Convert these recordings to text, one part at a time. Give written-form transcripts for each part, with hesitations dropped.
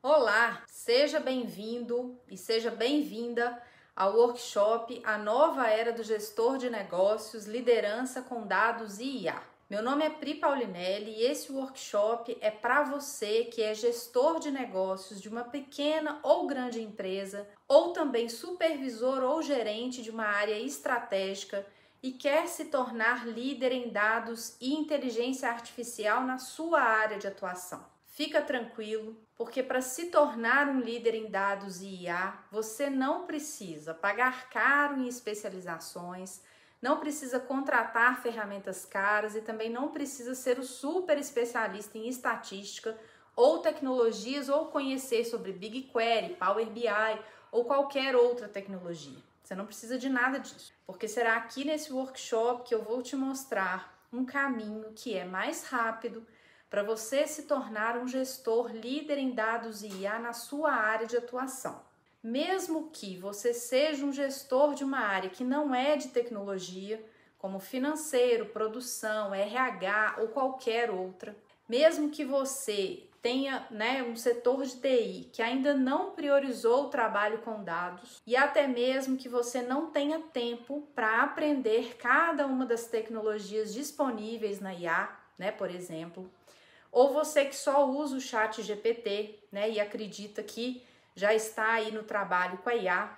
Olá, seja bem-vindo e seja bem-vinda ao workshop A Nova Era do Gestor de Negócios, Liderança com Dados e IA. Meu nome é Pri Paulinelli e esse workshop é para você que é gestor de negócios de uma pequena ou grande empresa, ou também supervisor ou gerente de uma área estratégica e quer se tornar líder em dados e inteligência artificial na sua área de atuação. Fica tranquilo, porque para se tornar um líder em dados e IA, você não precisa pagar caro em especializações, não precisa contratar ferramentas caras e também não precisa ser o super especialista em estatística ou tecnologias ou conhecer sobre BigQuery, Power BI ou qualquer outra tecnologia. Você não precisa de nada disso, porque será aqui nesse workshop que eu vou te mostrar um caminho que é mais rápido para você se tornar um gestor líder em dados e IA na sua área de atuação. Mesmo que você seja um gestor de uma área que não é de tecnologia, como financeiro, produção, RH ou qualquer outra, mesmo que você tenha um setor de TI que ainda não priorizou o trabalho com dados e até mesmo que você não tenha tempo para aprender cada uma das tecnologias disponíveis na IA, por exemplo, ou você que só usa o ChatGPT, e acredita que já está aí no trabalho com a IA,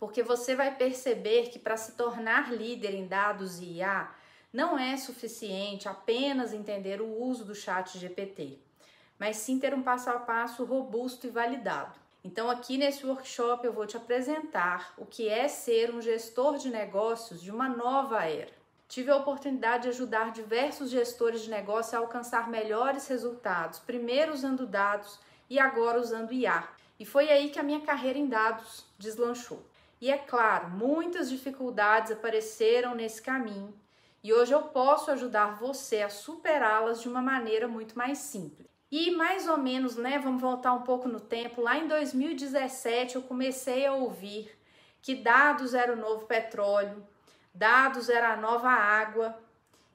porque você vai perceber que para se tornar líder em dados e IA, não é suficiente apenas entender o uso do ChatGPT, mas sim ter um passo a passo robusto e validado. Então aqui nesse workshop eu vou te apresentar o que é ser um gestor de negócios de uma nova era. Tive a oportunidade de ajudar diversos gestores de negócio a alcançar melhores resultados, primeiro usando dados e agora usando IA. E foi aí que a minha carreira em dados deslanchou. E é claro, muitas dificuldades apareceram nesse caminho e hoje eu posso ajudar você a superá-las de uma maneira muito mais simples. E mais ou menos, vamos voltar um pouco no tempo, lá em 2017 eu comecei a ouvir que dados era o novo petróleo, dados era a nova água.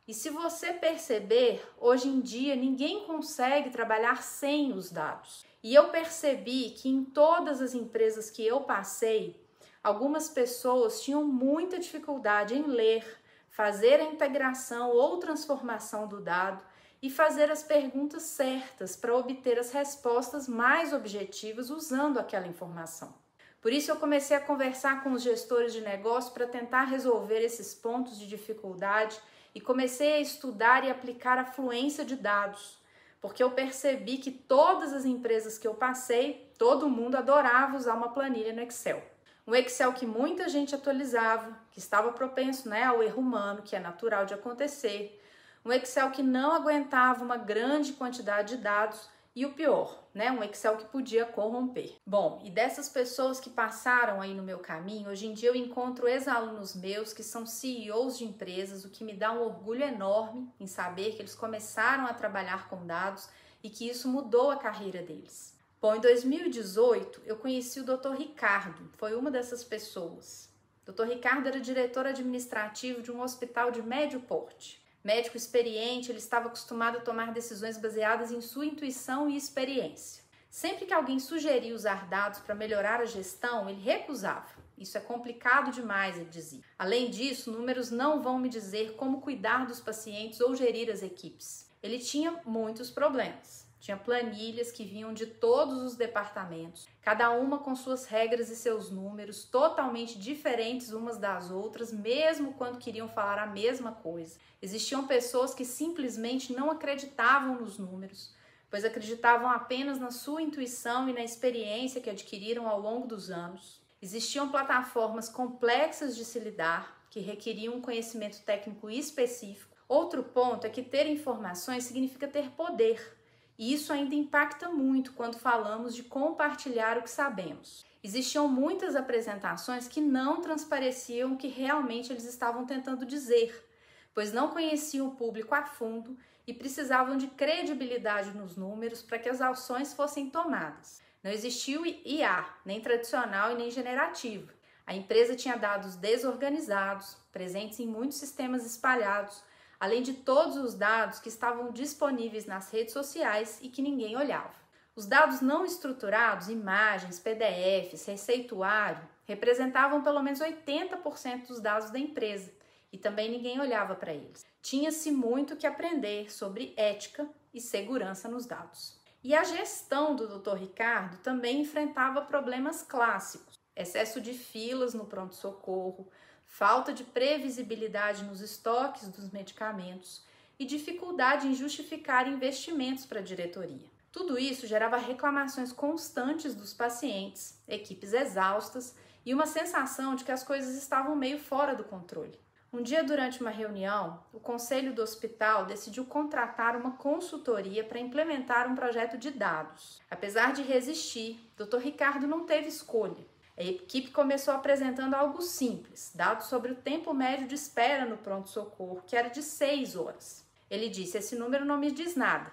E se você perceber, hoje em dia ninguém consegue trabalhar sem os dados. E eu percebi que em todas as empresas que eu passei, algumas pessoas tinham muita dificuldade em ler, fazer a integração ou transformação do dado e fazer as perguntas certas para obter as respostas mais objetivas usando aquela informação. Por isso eu comecei a conversar com os gestores de negócio para tentar resolver esses pontos de dificuldade e comecei a estudar e aplicar a fluência de dados, porque eu percebi que todas as empresas que eu passei, todo mundo adorava usar uma planilha no Excel. Um Excel que muita gente atualizava, que estava propenso ao erro humano, que é natural de acontecer. Um Excel que não aguentava uma grande quantidade de dados e o pior, um Excel que podia corromper. Bom, e dessas pessoas que passaram aí no meu caminho, hoje em dia eu encontro ex-alunos meus que são CEOs de empresas, o que me dá um orgulho enorme em saber que eles começaram a trabalhar com dados e que isso mudou a carreira deles. Bom, em 2018 eu conheci o Dr. Ricardo, foi uma dessas pessoas. O Dr. Ricardo era diretor administrativo de um hospital de médio porte. Médico experiente, ele estava acostumado a tomar decisões baseadas em sua intuição e experiência. Sempre que alguém sugeria usar dados para melhorar a gestão, ele recusava. Isso é complicado demais, ele dizia. Além disso, números não vão me dizer como cuidar dos pacientes ou gerir as equipes. Ele tinha muitos problemas. Tinha planilhas que vinham de todos os departamentos, cada uma com suas regras e seus números, totalmente diferentes umas das outras, mesmo quando queriam falar a mesma coisa. Existiam pessoas que simplesmente não acreditavam nos números, pois acreditavam apenas na sua intuição e na experiência que adquiriram ao longo dos anos. Existiam plataformas complexas de se lidar, que requeriam um conhecimento técnico específico. Outro ponto é que ter informações significa ter poder. E isso ainda impacta muito quando falamos de compartilhar o que sabemos. Existiam muitas apresentações que não transpareciam o que realmente eles estavam tentando dizer, pois não conheciam o público a fundo e precisavam de credibilidade nos números para que as ações fossem tomadas. Não existia o IA, nem tradicional e nem generativo. A empresa tinha dados desorganizados, presentes em muitos sistemas espalhados, além de todos os dados que estavam disponíveis nas redes sociais e que ninguém olhava. Os dados não estruturados, imagens, PDFs, receituário, representavam pelo menos 80% dos dados da empresa e também ninguém olhava para eles. Tinha-se muito que aprender sobre ética e segurança nos dados. E a gestão do Dr. Ricardo também enfrentava problemas clássicos: excesso de filas no pronto-socorro, falta de previsibilidade nos estoques dos medicamentos e dificuldade em justificar investimentos para a diretoria. Tudo isso gerava reclamações constantes dos pacientes, equipes exaustas e uma sensação de que as coisas estavam meio fora do controle. Um dia, durante uma reunião, o conselho do hospital decidiu contratar uma consultoria para implementar um projeto de dados. Apesar de resistir, Dr. Ricardo não teve escolha. A equipe começou apresentando algo simples, dados sobre o tempo médio de espera no pronto-socorro, que era de 6 horas. Ele disse: esse número não me diz nada.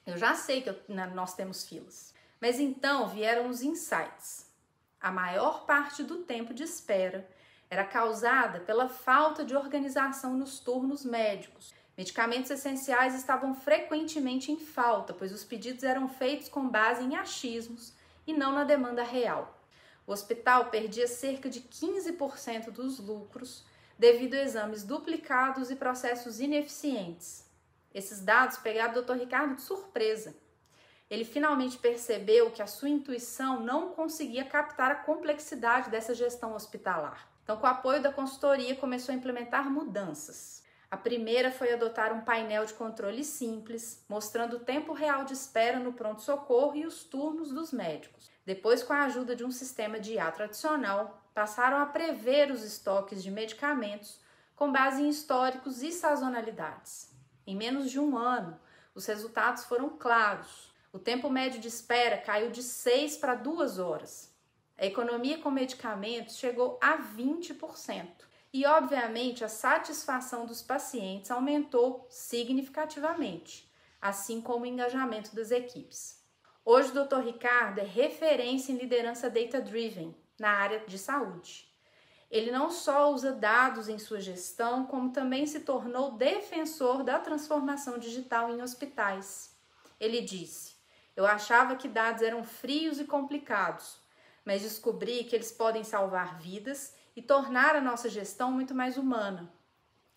Eu já sei que nós temos filas. Mas então vieram os insights. A maior parte do tempo de espera era causada pela falta de organização nos turnos médicos. Medicamentos essenciais estavam frequentemente em falta, pois os pedidos eram feitos com base em achismos e não na demanda real. O hospital perdia cerca de 15% dos lucros devido a exames duplicados e processos ineficientes. Esses dados pegaram o Dr. Ricardo de surpresa. Ele finalmente percebeu que a sua intuição não conseguia captar a complexidade dessa gestão hospitalar. Então, com o apoio da consultoria, começou a implementar mudanças. A primeira foi adotar um painel de controle simples, mostrando o tempo real de espera no pronto-socorro e os turnos dos médicos. Depois, com a ajuda de um sistema de IA tradicional, passaram a prever os estoques de medicamentos com base em históricos e sazonalidades. Em menos de um ano, os resultados foram claros. O tempo médio de espera caiu de 6 para 2 horas. A economia com medicamentos chegou a 20%. E, obviamente, a satisfação dos pacientes aumentou significativamente, assim como o engajamento das equipes. Hoje, o Dr. Ricardo é referência em liderança data-driven na área de saúde. Ele não só usa dados em sua gestão, como também se tornou defensor da transformação digital em hospitais. Ele disse: eu achava que dados eram frios e complicados, mas descobri que eles podem salvar vidas e tornar a nossa gestão muito mais humana.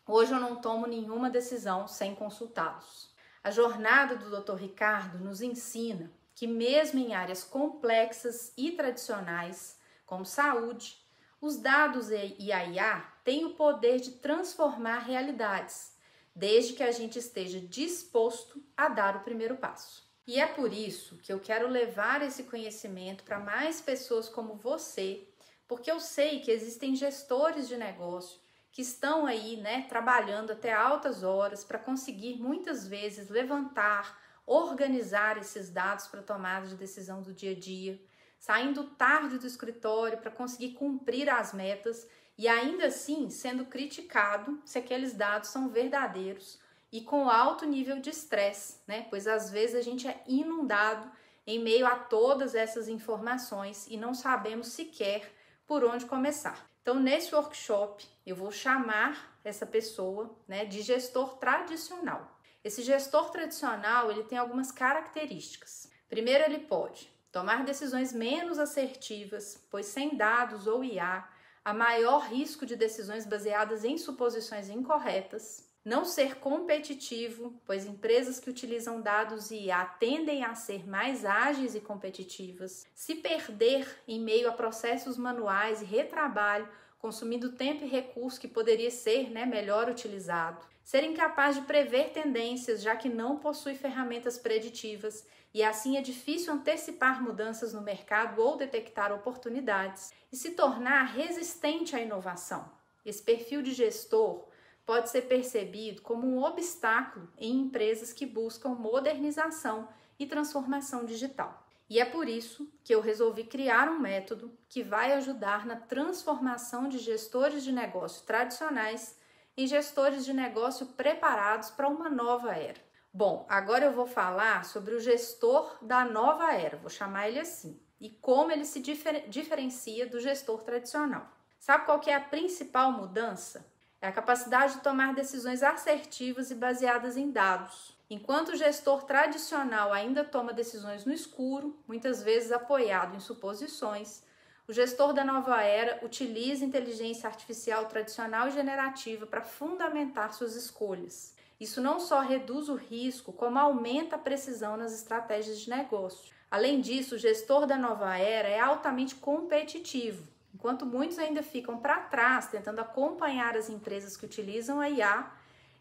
Hoje eu não tomo nenhuma decisão sem consultá-los. A jornada do Dr. Ricardo nos ensina que mesmo em áreas complexas e tradicionais, como saúde, os dados e a IA têm o poder de transformar realidades, desde que a gente esteja disposto a dar o primeiro passo. E é por isso que eu quero levar esse conhecimento para mais pessoas como você, porque eu sei que existem gestores de negócio que estão aí, trabalhando até altas horas para conseguir muitas vezes levantar, organizar esses dados para tomada de decisão do dia a dia, saindo tarde do escritório para conseguir cumprir as metas e ainda assim sendo criticado se aqueles dados são verdadeiros e com alto nível de estresse, Pois às vezes a gente é inundado em meio a todas essas informações e não sabemos sequer por onde começar. Então, nesse workshop, eu vou chamar essa pessoa, de gestor tradicional. Esse gestor tradicional, ele tem algumas características. Primeiro, ele pode tomar decisões menos assertivas, pois sem dados ou IA, há maior risco de decisões baseadas em suposições incorretas. Não ser competitivo, pois empresas que utilizam dados e IA tendem a ser mais ágeis e competitivas. Se perder em meio a processos manuais e retrabalho, consumindo tempo e recurso que poderia ser melhor utilizado. Ser incapaz de prever tendências, já que não possui ferramentas preditivas e assim é difícil antecipar mudanças no mercado ou detectar oportunidades. E se tornar resistente à inovação. Esse perfil de gestor pode ser percebido como um obstáculo em empresas que buscam modernização e transformação digital. E é por isso que eu resolvi criar um método que vai ajudar na transformação de gestores de negócio tradicionais em gestores de negócio preparados para uma nova era. Bom, agora eu vou falar sobre o gestor da nova era, vou chamar ele assim, e como ele se diferencia do gestor tradicional. Sabe qual que é a principal mudança? É a capacidade de tomar decisões assertivas e baseadas em dados. Enquanto o gestor tradicional ainda toma decisões no escuro, muitas vezes apoiado em suposições, o gestor da nova era utiliza inteligência artificial tradicional e generativa para fundamentar suas escolhas. Isso não só reduz o risco, como aumenta a precisão nas estratégias de negócio. Além disso, o gestor da nova era é altamente competitivo. Enquanto muitos ainda ficam para trás tentando acompanhar as empresas que utilizam a IA,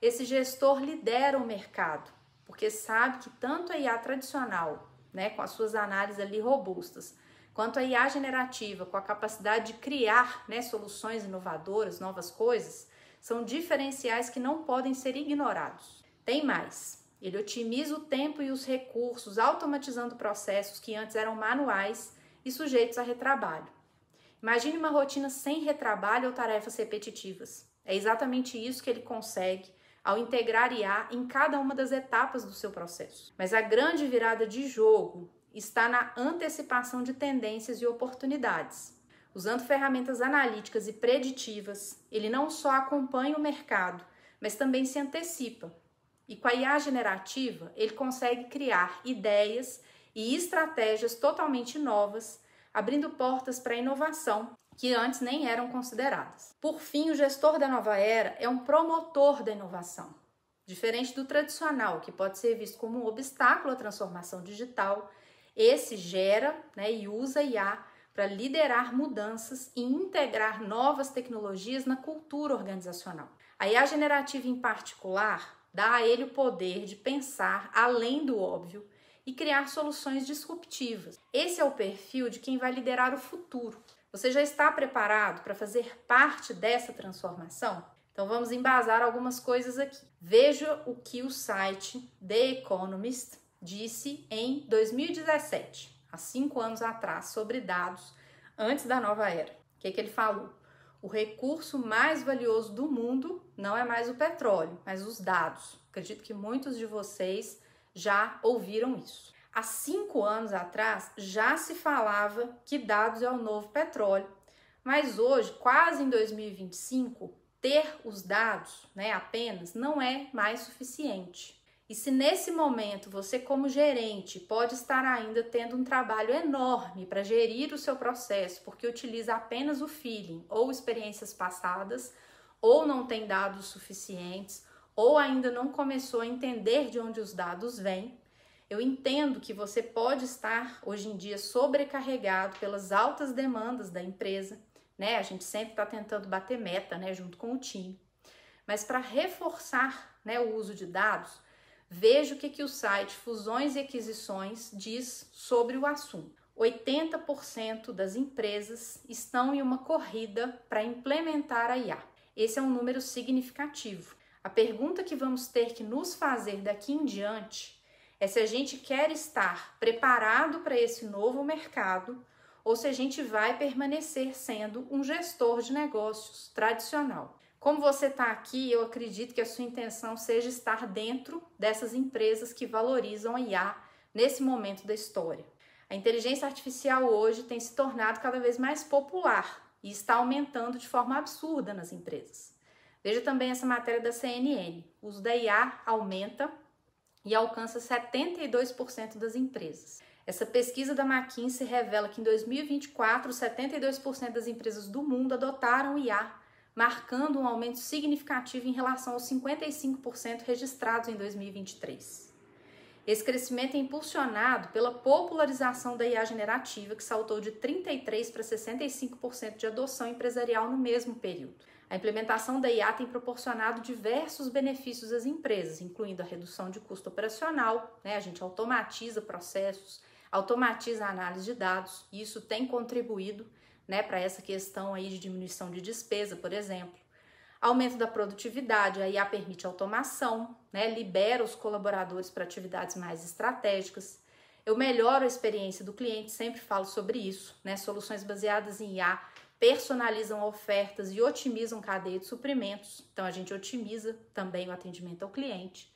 esse gestor lidera o mercado, porque sabe que tanto a IA tradicional, com as suas análises ali robustas, quanto a IA generativa, com a capacidade de criar soluções inovadoras, novas coisas, são diferenciais que não podem ser ignorados. Tem mais, ele otimiza o tempo e os recursos, automatizando processos que antes eram manuais e sujeitos a retrabalho. Imagine uma rotina sem retrabalho ou tarefas repetitivas. É exatamente isso que ele consegue ao integrar IA em cada uma das etapas do seu processo. Mas a grande virada de jogo está na antecipação de tendências e oportunidades. Usando ferramentas analíticas e preditivas, ele não só acompanha o mercado, mas também se antecipa. E com a IA generativa, ele consegue criar ideias e estratégias totalmente novas, abrindo portas para a inovação que antes nem eram consideradas. Por fim, o gestor da nova era é um promotor da inovação. Diferente do tradicional, que pode ser visto como um obstáculo à transformação digital, esse gera e usa IA para liderar mudanças e integrar novas tecnologias na cultura organizacional. A IA generativa, em particular, dá a ele o poder de pensar além do óbvio e criar soluções disruptivas. Esse é o perfil de quem vai liderar o futuro. Você já está preparado para fazer parte dessa transformação? Então vamos embasar algumas coisas aqui. Veja o que o site The Economist disse em 2017, há 5 anos atrás, sobre dados antes da nova era. O que ele falou? O recurso mais valioso do mundo não é mais o petróleo, mas os dados. Acredito que muitos de vocês já ouviram isso. Há 5 anos atrás já se falava que dados é o novo petróleo, mas hoje, quase em 2025, ter os dados apenas não é mais suficiente. E se nesse momento você, como gerente, pode estar ainda tendo um trabalho enorme para gerir o seu processo, porque utiliza apenas o feeling ou experiências passadas, ou não tem dados suficientes, ou ainda não começou a entender de onde os dados vêm, eu entendo que você pode estar hoje em dia sobrecarregado pelas altas demandas da empresa, A gente sempre está tentando bater meta, junto com o time. Mas para reforçar, o uso de dados, veja o que o site Fusões e Aquisições diz sobre o assunto. 80% das empresas estão em uma corrida para implementar a IA. Esse é um número significativo. A pergunta que vamos ter que nos fazer daqui em diante é se a gente quer estar preparado para esse novo mercado ou se a gente vai permanecer sendo um gestor de negócios tradicional. Como você está aqui, eu acredito que a sua intenção seja estar dentro dessas empresas que valorizam a IA nesse momento da história. A inteligência artificial hoje tem se tornado cada vez mais popular e está aumentando de forma absurda nas empresas. Veja também essa matéria da CNN. O uso da IA aumenta e alcança 72% das empresas. Essa pesquisa da McKinsey revela que em 2024, 72% das empresas do mundo adotaram IA, marcando um aumento significativo em relação aos 55% registrados em 2023. Esse crescimento é impulsionado pela popularização da IA generativa, que saltou de 33% para 65% de adoção empresarial no mesmo período. A implementação da IA tem proporcionado diversos benefícios às empresas, incluindo a redução de custo operacional, A gente automatiza processos, automatiza a análise de dados, e isso tem contribuído, para essa questão aí de diminuição de despesa, por exemplo. Aumento da produtividade, a IA permite automação, libera os colaboradores para atividades mais estratégicas. Eu melhoro a experiência do cliente, sempre falo sobre isso, Soluções baseadas em IA personalizam ofertas e otimizam cadeia de suprimentos. Então, a gente otimiza também o atendimento ao cliente.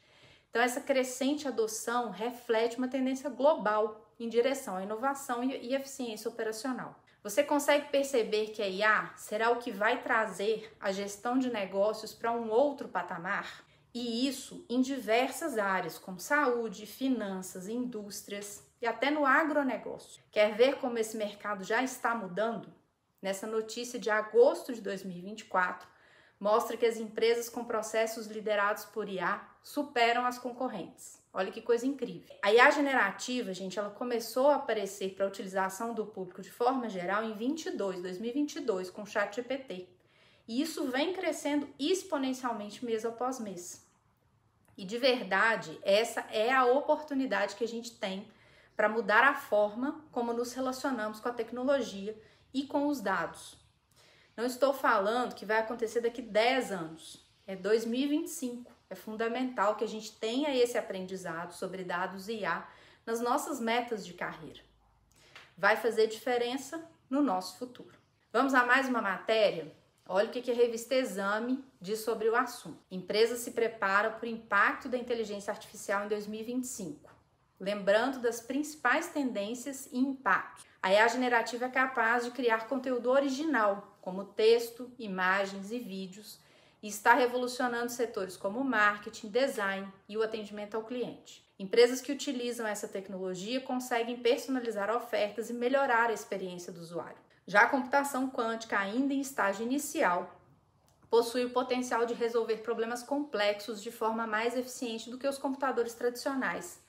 Então, essa crescente adoção reflete uma tendência global em direção à inovação e eficiência operacional. Você consegue perceber que a IA será o que vai trazer a gestão de negócios para um outro patamar? E isso em diversas áreas, como saúde, finanças, indústrias e até no agronegócio. Quer ver como esse mercado já está mudando? Nessa notícia de agosto de 2024, mostra que as empresas com processos liderados por IA superam as concorrentes. Olha que coisa incrível. A IA generativa, gente, ela começou a aparecer para a utilização do público de forma geral em 2022, com o ChatGPT. E isso vem crescendo exponencialmente mês após mês. E de verdade, essa é a oportunidade que a gente tem para mudar a forma como nos relacionamos com a tecnologia e com os dados. Não estou falando que vai acontecer daqui 10 anos, é 2025. É fundamental que a gente tenha esse aprendizado sobre dados e IA nas nossas metas de carreira. Vai fazer diferença no nosso futuro. Vamos a mais uma matéria? Olha o que a revista Exame diz sobre o assunto. Empresa se prepara para o impacto da inteligência artificial em 2025. Lembrando das principais tendências e impactos. A IA generativa é capaz de criar conteúdo original, como texto, imagens e vídeos, e está revolucionando setores como o marketing, design e o atendimento ao cliente. Empresas que utilizam essa tecnologia conseguem personalizar ofertas e melhorar a experiência do usuário. Já a computação quântica, ainda em estágio inicial, possui o potencial de resolver problemas complexos de forma mais eficiente do que os computadores tradicionais,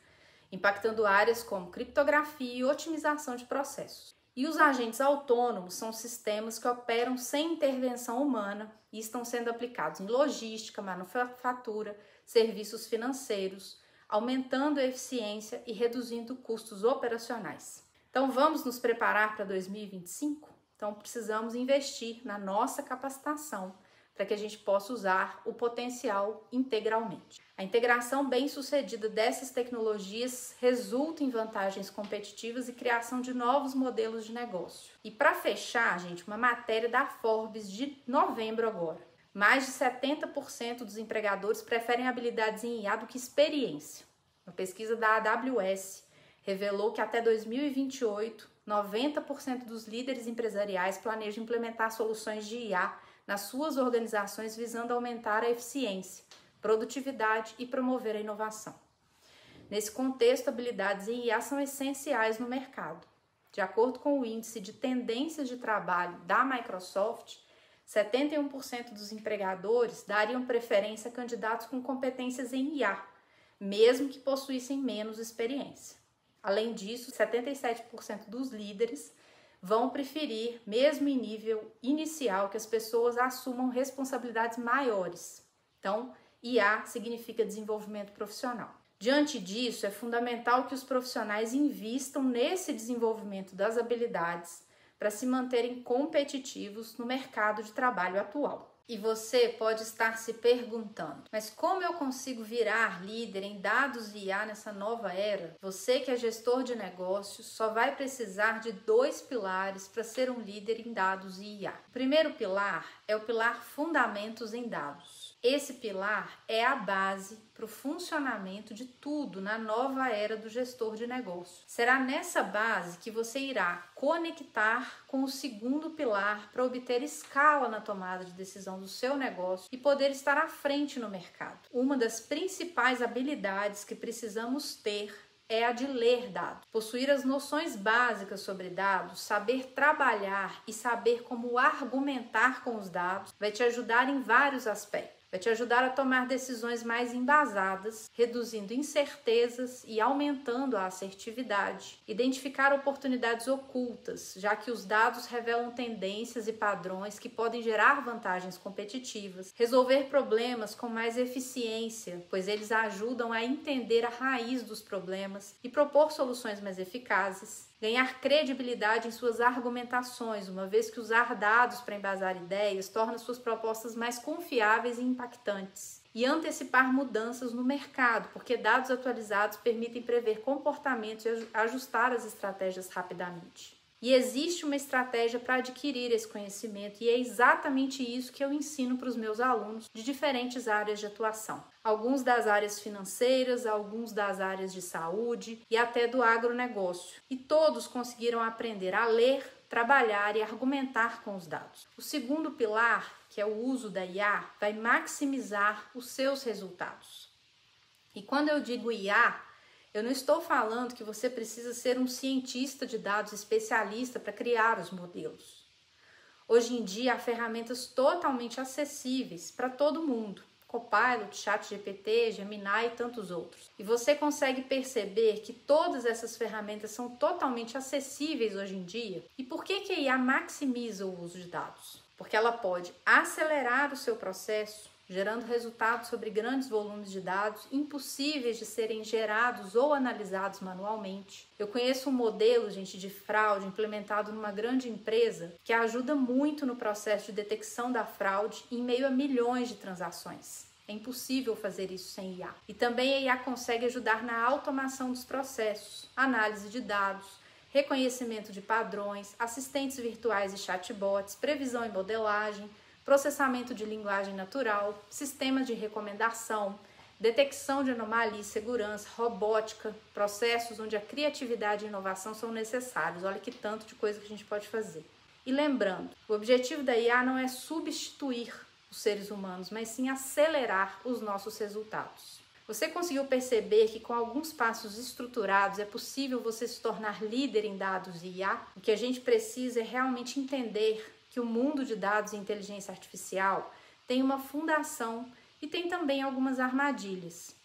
impactando áreas como criptografia e otimização de processos. E os agentes autônomos são sistemas que operam sem intervenção humana e estão sendo aplicados em logística, manufatura, serviços financeiros, aumentando a eficiência e reduzindo custos operacionais. Então vamos nos preparar para 2025? Então precisamos investir na nossa capacitação para que a gente possa usar o potencial integralmente. A integração bem-sucedida dessas tecnologias resulta em vantagens competitivas e criação de novos modelos de negócio. E para fechar, gente, uma matéria da Forbes de novembro agora. Mais de 70% dos empregadores preferem habilidades em IA do que experiência. Uma pesquisa da AWS revelou que até 2028, 90% dos líderes empresariais planejam implementar soluções de IA nas suas organizações visando aumentar a eficiência, produtividade e promover a inovação. Nesse contexto, habilidades em IA são essenciais no mercado. De acordo com o índice de tendências de trabalho da Microsoft, 71% dos empregadores dariam preferência a candidatos com competências em IA, mesmo que possuíssem menos experiência. Além disso, 77% dos líderes vão preferir, mesmo em nível inicial, que as pessoas assumam responsabilidades maiores. Então, IA significa desenvolvimento profissional. Diante disso, é fundamental que os profissionais invistam nesse desenvolvimento das habilidades para se manterem competitivos no mercado de trabalho atual. E você pode estar se perguntando, mas como eu consigo virar líder em dados e IA nessa nova era? Você que é gestor de negócios só vai precisar de 2 pilares para ser um líder em dados e IA. O primeiro pilar é o pilar Fundamentos em Dados. Esse pilar é a base para o funcionamento de tudo na nova era do gestor de negócios. Será nessa base que você irá conectar com o segundo pilar para obter escala na tomada de decisão do seu negócio e poder estar à frente no mercado. Uma das principais habilidades que precisamos ter é a de ler dados. Possuir as noções básicas sobre dados, saber trabalhar e saber como argumentar com os dados vai te ajudar em vários aspectos. Vai te ajudar a tomar decisões mais embasadas, reduzindo incertezas e aumentando a assertividade. Identificar oportunidades ocultas, já que os dados revelam tendências e padrões que podem gerar vantagens competitivas. Resolver problemas com mais eficiência, pois eles ajudam a entender a raiz dos problemas e propor soluções mais eficazes. Ganhar credibilidade em suas argumentações, uma vez que usar dados para embasar ideias torna suas propostas mais confiáveis e impactantes. E antecipar mudanças no mercado, porque dados atualizados permitem prever comportamentos e ajustar as estratégias rapidamente. E existe uma estratégia para adquirir esse conhecimento e é exatamente isso que eu ensino para os meus alunos de diferentes áreas de atuação. Alguns das áreas financeiras, alguns das áreas de saúde e até do agronegócio. E todos conseguiram aprender a ler, trabalhar e argumentar com os dados. O segundo pilar, que é o uso da IA, vai maximizar os seus resultados. E quando eu digo IA, eu não estou falando que você precisa ser um cientista de dados especialista para criar os modelos. Hoje em dia, há ferramentas totalmente acessíveis para todo mundo. Copilot, ChatGPT, Gemini e tantos outros. E você consegue perceber que todas essas ferramentas são totalmente acessíveis hoje em dia. E por que a IA maximiza o uso de dados? Porque ela pode acelerar o seu processo, gerando resultados sobre grandes volumes de dados impossíveis de serem gerados ou analisados manualmente. Eu conheço um modelo, gente, de fraude implementado numa grande empresa que ajuda muito no processo de detecção da fraude em meio a milhões de transações. É impossível fazer isso sem IA. E também a IA consegue ajudar na automação dos processos, análise de dados, reconhecimento de padrões, assistentes virtuais e chatbots, previsão e modelagem, processamento de linguagem natural, sistemas de recomendação, detecção de anomalia e segurança, robótica, processos onde a criatividade e inovação são necessários. Olha que tanto de coisa que a gente pode fazer. E lembrando, o objetivo da IA não é substituir os seres humanos, mas sim acelerar os nossos resultados. Você conseguiu perceber que com alguns passos estruturados é possível você se tornar líder em dados e IA? O que a gente precisa é realmente entender que o mundo de dados e inteligência artificial tem uma fundação e tem também algumas armadilhas.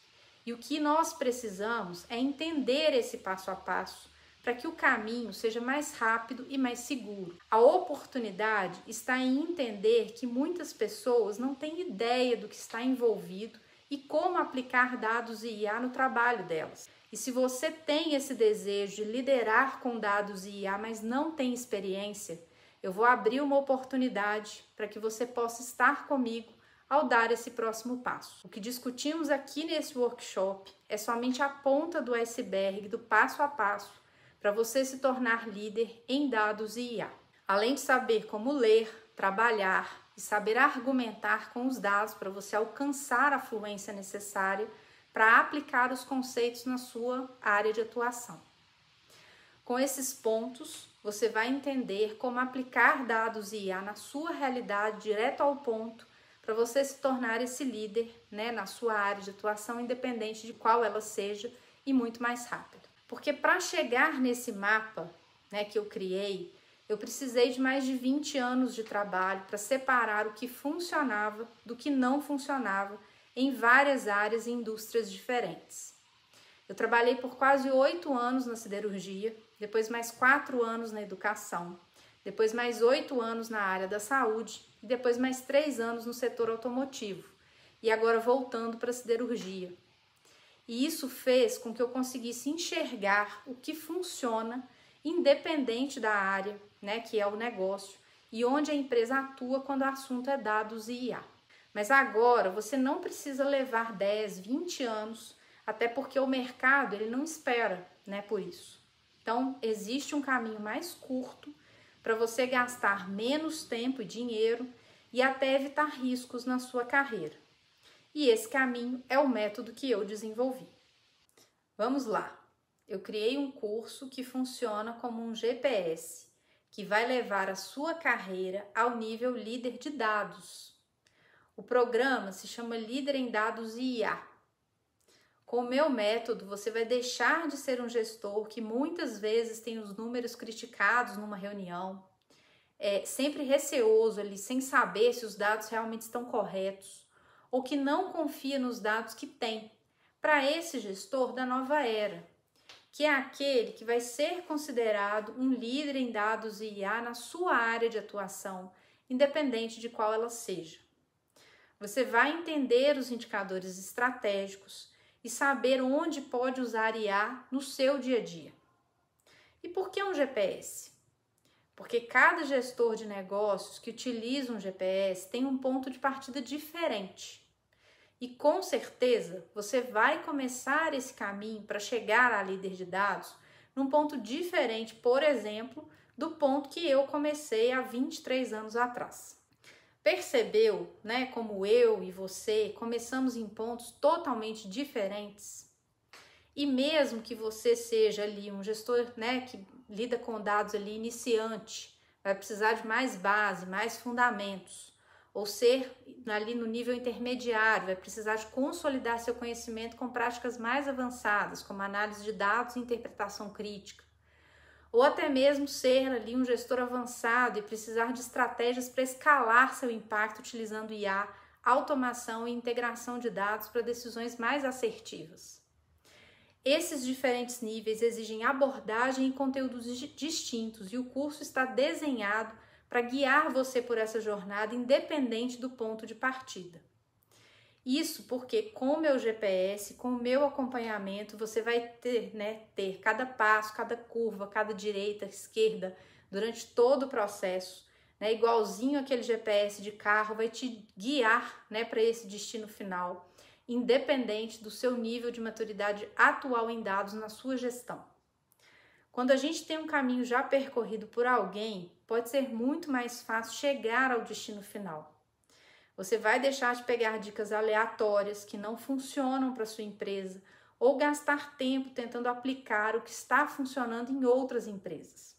E o que nós precisamos é entender esse passo a passo para que o caminho seja mais rápido e mais seguro. A oportunidade está em entender que muitas pessoas não têm ideia do que está envolvido e como aplicar dados e IA no trabalho delas. E se você tem esse desejo de liderar com dados e IA, mas não tem experiência, eu vou abrir uma oportunidade para que você possa estar comigo ao dar esse próximo passo. O que discutimos aqui nesse workshop é somente a ponta do iceberg do passo a passo para você se tornar líder em dados e IA. Além de saber como ler, trabalhar e saber argumentar com os dados para você alcançar a fluência necessária para aplicar os conceitos na sua área de atuação. Com esses pontos, você vai entender como aplicar dados e IA na sua realidade, direto ao ponto, para você se tornar esse líder, na sua área de atuação, independente de qual ela seja, e muito mais rápido. Porque para chegar nesse mapa, que eu criei, eu precisei de mais de 20 anos de trabalho para separar o que funcionava do que não funcionava em várias áreas e indústrias diferentes. Eu trabalhei por quase 8 anos na siderurgia, depois mais 4 anos na educação, depois mais 8 anos na área da saúde e depois mais 3 anos no setor automotivo. E agora voltando para a siderurgia. E isso fez com que eu conseguisse enxergar o que funciona independente da área, que é o negócio, e onde a empresa atua quando o assunto é dados e IA. Mas agora você não precisa levar 10, 20 anos, até porque o mercado ele não espera, por isso. Então, existe um caminho mais curto para você gastar menos tempo e dinheiro e até evitar riscos na sua carreira. E esse caminho é o método que eu desenvolvi. Vamos lá. Eu criei um curso que funciona como um GPS, que vai levar a sua carreira ao nível líder de dados. O programa se chama Líder em Dados e IA. Com o meu método, você vai deixar de ser um gestor que muitas vezes tem os números criticados numa reunião, sempre receoso ali, sem saber se os dados realmente estão corretos, ou que não confia nos dados que tem, para esse gestor da nova era, que é aquele que vai ser considerado um líder em dados e IA na sua área de atuação, independente de qual ela seja. Você vai entender os indicadores estratégicos e saber onde pode usar IA no seu dia a dia. E por que um GPS? Porque cada gestor de negócios que utiliza um GPS tem um ponto de partida diferente. E com certeza você vai começar esse caminho para chegar a líder de dados num ponto diferente, por exemplo, do ponto que eu comecei há 23 anos atrás. Percebeu, né, como eu e você começamos em pontos totalmente diferentes? E mesmo que você seja ali um gestor, né, que lida com dados ali iniciante, vai precisar de mais base, mais fundamentos, ou ser ali no nível intermediário, vai precisar de consolidar seu conhecimento com práticas mais avançadas, como análise de dados e interpretação crítica. Ou até mesmo ser ali um gestor avançado e precisar de estratégias para escalar seu impacto utilizando IA, automação e integração de dados para decisões mais assertivas. Esses diferentes níveis exigem abordagem e conteúdos distintos e o curso está desenhado para guiar você por essa jornada independente do ponto de partida. Isso porque com o meu GPS, com o meu acompanhamento, você vai ter cada passo, cada curva, cada direita, esquerda, durante todo o processo, igualzinho aquele GPS de carro, vai te guiar para esse destino final, independente do seu nível de maturidade atual em dados na sua gestão. Quando a gente tem um caminho já percorrido por alguém, pode ser muito mais fácil chegar ao destino final. Você vai deixar de pegar dicas aleatórias que não funcionam para sua empresa ou gastar tempo tentando aplicar o que está funcionando em outras empresas.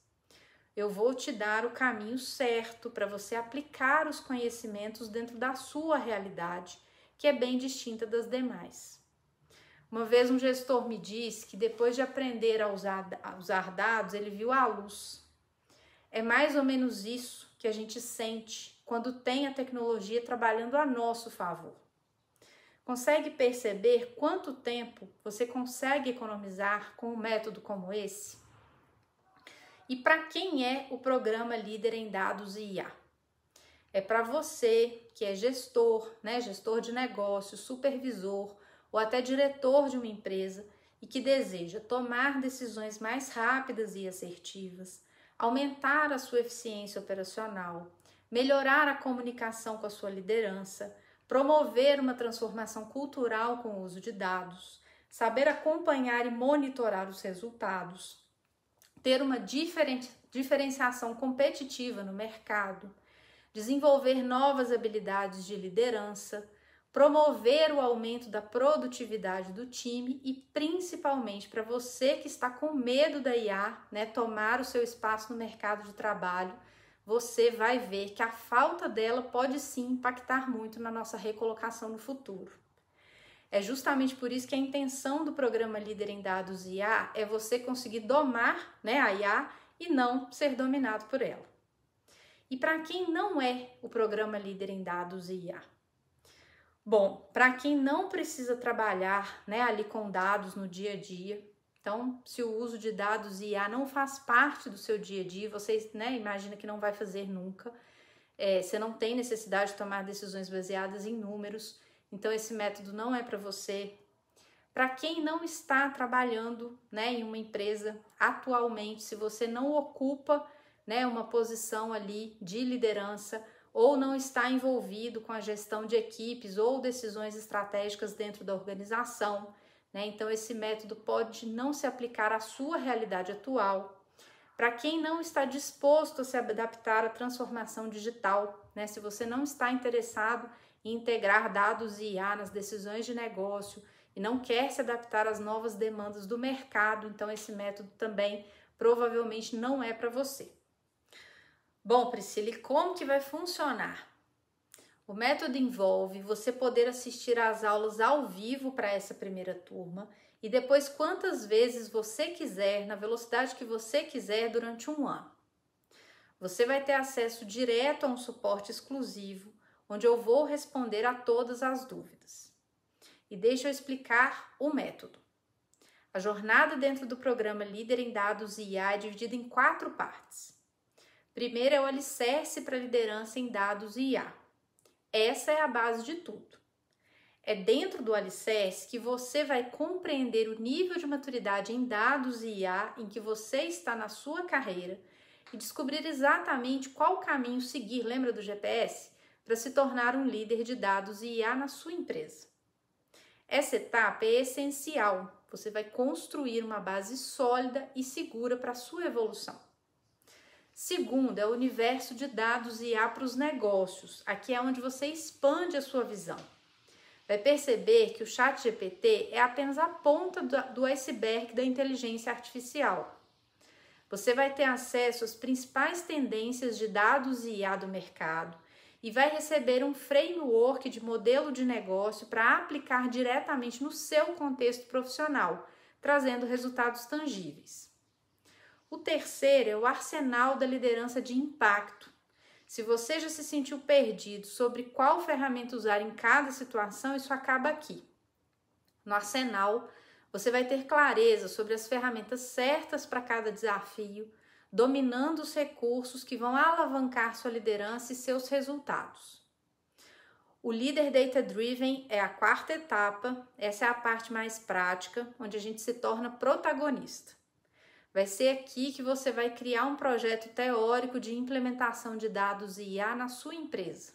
Eu vou te dar o caminho certo para você aplicar os conhecimentos dentro da sua realidade, que é bem distinta das demais. Uma vez um gestor me disse que depois de aprender a usar dados, ele viu a luz. É mais ou menos isso que a gente sente quando tem a tecnologia trabalhando a nosso favor. Consegue perceber quanto tempo você consegue economizar com um método como esse? E para quem é o programa Líder em Dados e IA? É para você que é gestor, gestor de negócio, supervisor ou até diretor de uma empresa e que deseja tomar decisões mais rápidas e assertivas, aumentar a sua eficiência operacional, melhorar a comunicação com a sua liderança, promover uma transformação cultural com o uso de dados, saber acompanhar e monitorar os resultados, ter uma diferenciação competitiva no mercado, desenvolver novas habilidades de liderança, promover o aumento da produtividade do time e principalmente para você que está com medo da IA, tomar o seu espaço no mercado de trabalho, você vai ver que a falta dela pode sim impactar muito na nossa recolocação no futuro. É justamente por isso que a intenção do programa Líder em Dados e IA é você conseguir domar a IA e não ser dominado por ela. E para quem não é o programa Líder em Dados e IA? Bom, para quem não precisa trabalhar ali com dados no dia a dia, então se o uso de dados e IA não faz parte do seu dia a dia, você imagina que não vai fazer nunca, você não tem necessidade de tomar decisões baseadas em números, então esse método não é para você. Para quem não está trabalhando em uma empresa atualmente, se você não ocupa uma posição ali de liderança ou não está envolvido com a gestão de equipes ou decisões estratégicas dentro da organização, então esse método pode não se aplicar à sua realidade atual. Para quem não está disposto a se adaptar à transformação digital, se você não está interessado em integrar dados e IA nas decisões de negócio e não quer se adaptar às novas demandas do mercado, então esse método também provavelmente não é para você. Bom, Priscila, e como que vai funcionar? O método envolve você poder assistir às aulas ao vivo para essa primeira turma e depois quantas vezes você quiser, na velocidade que você quiser durante um ano. Você vai ter acesso direto a um suporte exclusivo, onde eu vou responder a todas as dúvidas. E deixa eu explicar o método. A jornada dentro do programa Líder em Dados e IA é dividida em 4 partes. Primeiro é o alicerce para a liderança em dados e IA. Essa é a base de tudo. É dentro do alicerce que você vai compreender o nível de maturidade em dados e IA em que você está na sua carreira e descobrir exatamente qual caminho seguir, lembra do GPS? Para se tornar um líder de dados e IA na sua empresa. Essa etapa é essencial. Você vai construir uma base sólida e segura para a sua evolução. Segundo, é o universo de dados IA para os negócios. Aqui é onde você expande a sua visão. Vai perceber que o ChatGPT é apenas a ponta do iceberg da inteligência artificial. Você vai ter acesso às principais tendências de dados e IA do mercado e vai receber um framework de modelo de negócio para aplicar diretamente no seu contexto profissional, trazendo resultados tangíveis. O terceiro é o arsenal da liderança de impacto. Se você já se sentiu perdido sobre qual ferramenta usar em cada situação, isso acaba aqui. No arsenal, você vai ter clareza sobre as ferramentas certas para cada desafio, dominando os recursos que vão alavancar sua liderança e seus resultados. O líder Data Driven é a quarta etapa, essa é a parte mais prática, onde a gente se torna protagonista. Vai ser aqui que você vai criar um projeto teórico de implementação de dados IA na sua empresa.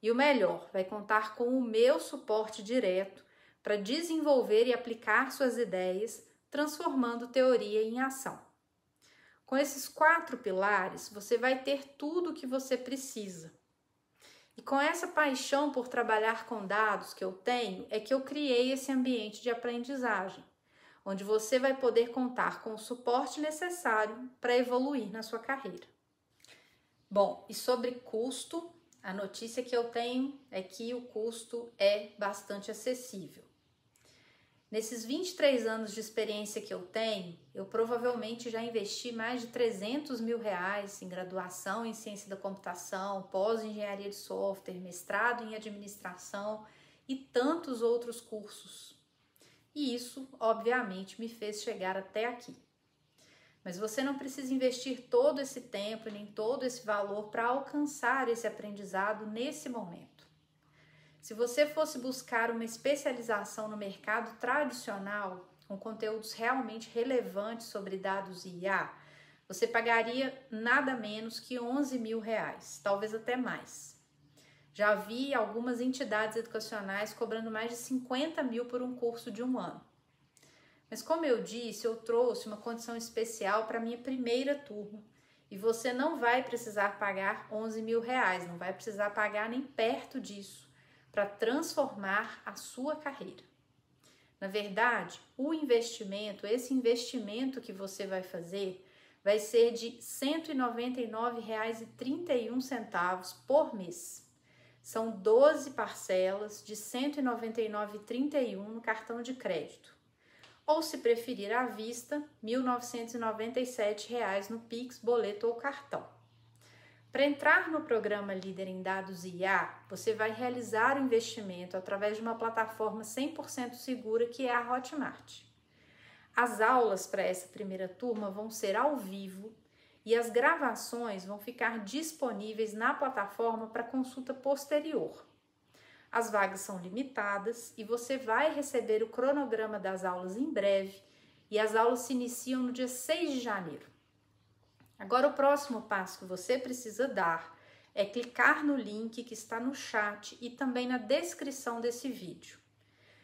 E o melhor, vai contar com o meu suporte direto para desenvolver e aplicar suas ideias, transformando teoria em ação. Com esses 4 pilares, você vai ter tudo o que você precisa. E com essa paixão por trabalhar com dados que eu tenho, é que eu criei esse ambiente de aprendizagem, onde você vai poder contar com o suporte necessário para evoluir na sua carreira. Bom, e sobre custo, a notícia que eu tenho é que o custo é bastante acessível. Nesses 23 anos de experiência que eu tenho, eu provavelmente já investi mais de R$300 mil em graduação em ciência da computação, pós-engenharia de software, mestrado em administração e tantos outros cursos. E isso, obviamente, me fez chegar até aqui. Mas você não precisa investir todo esse tempo nem todo esse valor para alcançar esse aprendizado nesse momento. Se você fosse buscar uma especialização no mercado tradicional, com conteúdos realmente relevantes sobre dados e IA, você pagaria nada menos que R$11 mil, talvez até mais. Já vi algumas entidades educacionais cobrando mais de 50 mil por um curso de 1 ano. Mas como eu disse, eu trouxe uma condição especial para a minha primeira turma. E você não vai precisar pagar R$11 mil, não vai precisar pagar nem perto disso para transformar a sua carreira. Na verdade, esse investimento que você vai fazer vai ser de R$ 199,31 por mês. São 12 parcelas de R$ 199,31 no cartão de crédito. Ou, se preferir à vista, R$ 1.997 no Pix, boleto ou cartão. Para entrar no programa Líder em Dados IA, você vai realizar o investimento através de uma plataforma 100% segura que é a Hotmart. As aulas para essa primeira turma vão ser ao vivo e as gravações vão ficar disponíveis na plataforma para consulta posterior. As vagas são limitadas e você vai receber o cronograma das aulas em breve e as aulas se iniciam no dia 6 de janeiro. Agora, o próximo passo que você precisa dar é clicar no link que está no chat e também na descrição desse vídeo.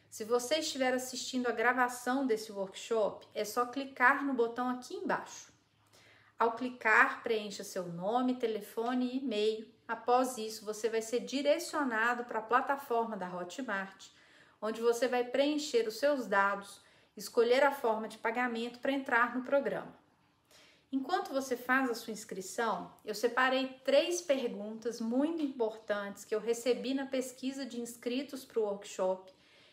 Se você estiver assistindo a gravação desse workshop, é só clicar no botão aqui embaixo. Ao clicar, preencha seu nome, telefone e e-mail. Após isso, você vai ser direcionado para a plataforma da Hotmart, onde você vai preencher os seus dados, escolher a forma de pagamento para entrar no programa. Enquanto você faz a sua inscrição, eu separei 3 perguntas muito importantes que eu recebi na pesquisa de inscritos para o workshop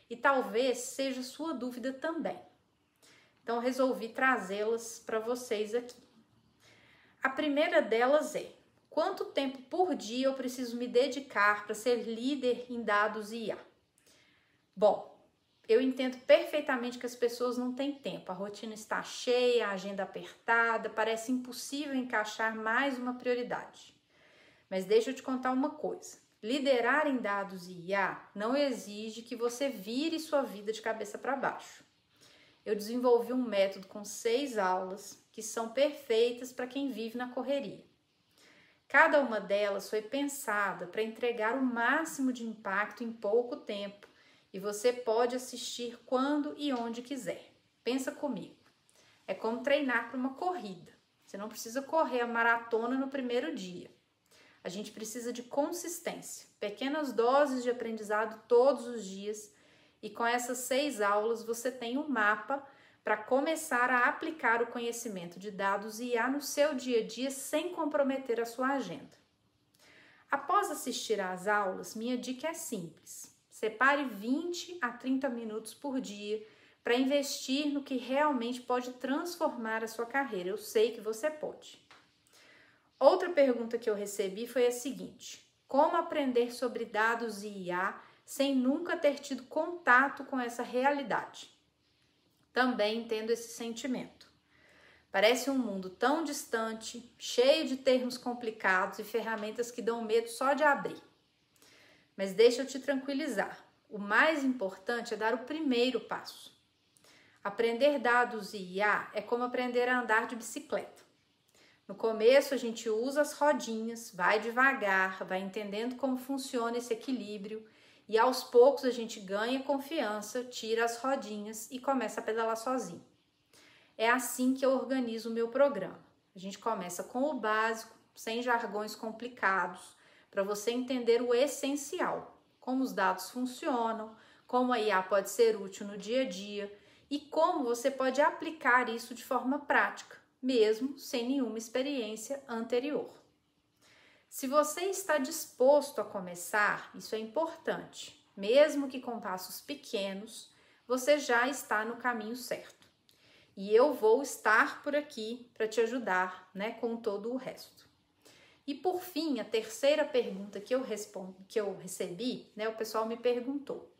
e talvez seja sua dúvida também. Então, resolvi trazê-las para vocês aqui. A primeira delas é: quanto tempo por dia eu preciso me dedicar para ser líder em dados e IA? Bom, eu entendo perfeitamente que as pessoas não têm tempo, a rotina está cheia, a agenda apertada, parece impossível encaixar mais uma prioridade. Mas deixa eu te contar uma coisa: liderar em dados e IA não exige que você vire sua vida de cabeça para baixo. Eu desenvolvi um método com 6 aulas que são perfeitas para quem vive na correria. Cada uma delas foi pensada para entregar o máximo de impacto em pouco tempo e você pode assistir quando e onde quiser. Pensa comigo. É como treinar para uma corrida. Você não precisa correr a maratona no primeiro dia. A gente precisa de consistência, pequenas doses de aprendizado todos os dias, e com essas 6 aulas você tem um mapa para começar a aplicar o conhecimento de dados IA no seu dia a dia sem comprometer a sua agenda. Após assistir às aulas, minha dica é simples. Separe 20 a 30 minutos por dia para investir no que realmente pode transformar a sua carreira. Eu sei que você pode. Outra pergunta que eu recebi foi a seguinte: como aprender sobre dados e IA sem nunca ter tido contato com essa realidade? Também entendo esse sentimento. Parece um mundo tão distante, cheio de termos complicados e ferramentas que dão medo só de abrir. Mas deixa eu te tranquilizar. O mais importante é dar o primeiro passo. Aprender dados e IA é como aprender a andar de bicicleta. No começo a gente usa as rodinhas, vai devagar, vai entendendo como funciona esse equilíbrio e aos poucos a gente ganha confiança, tira as rodinhas e começa a pedalar sozinho. É assim que eu organizo o meu programa. A gente começa com o básico, sem jargões complicados, para você entender o essencial, como os dados funcionam, como a IA pode ser útil no dia a dia e como você pode aplicar isso de forma prática, mesmo sem nenhuma experiência anterior. Se você está disposto a começar, isso é importante. Mesmo que com passos pequenos, você já está no caminho certo. E eu vou estar por aqui para te ajudar, com todo o resto. E por fim, a terceira pergunta que eu recebi, o pessoal me perguntou: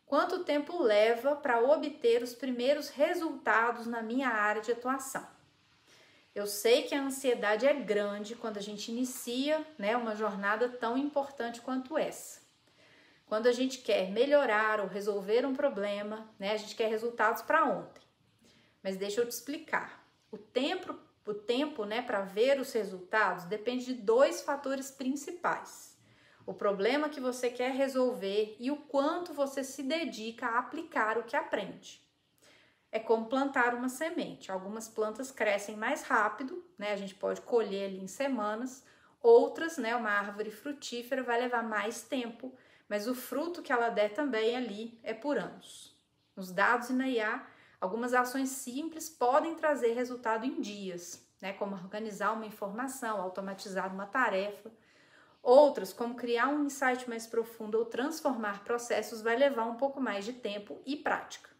quanto tempo leva para obter os primeiros resultados na minha área de atuação? Eu sei que a ansiedade é grande quando a gente inicia, uma jornada tão importante quanto essa. Quando a gente quer melhorar ou resolver um problema, a gente quer resultados para ontem. Mas deixa eu te explicar. O tempo, para ver os resultados depende de 2 fatores principais: o problema que você quer resolver e o quanto você se dedica a aplicar o que aprende. É como plantar uma semente. Algumas plantas crescem mais rápido, a gente pode colher ali em semanas. Outras, uma árvore frutífera vai levar mais tempo, mas o fruto que ela der também ali é por anos. Nos dados e na IA, algumas ações simples podem trazer resultado em dias, como organizar uma informação, automatizar uma tarefa. Outras, como criar um insight mais profundo ou transformar processos, vai levar um pouco mais de tempo e prática.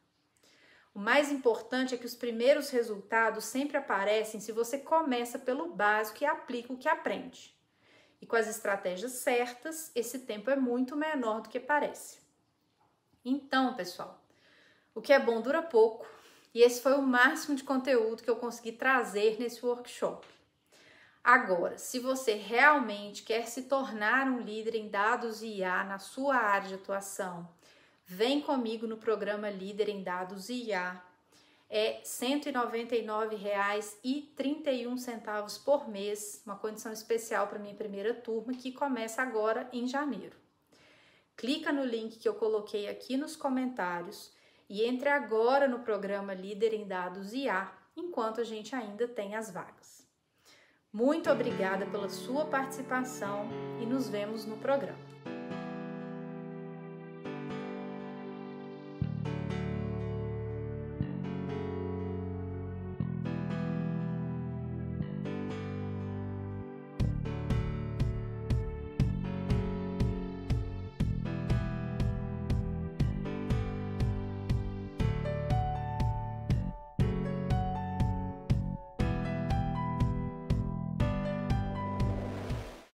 O mais importante é que os primeiros resultados sempre aparecem se você começa pelo básico e aplica o que aprende. E com as estratégias certas, esse tempo é muito menor do que parece. Então, pessoal, o que é bom dura pouco, e esse foi o máximo de conteúdo que eu consegui trazer nesse workshop. Agora, se você realmente quer se tornar um líder em dados e IA na sua área de atuação, vem comigo no programa Líder em Dados e IA. É R$ 199,31 por mês, uma condição especial para minha primeira turma, que começa agora em janeiro. Clica no link que eu coloquei aqui nos comentários e entre agora no programa Líder em Dados e IA, enquanto a gente ainda tem as vagas. Muito obrigada pela sua participação e nos vemos no programa.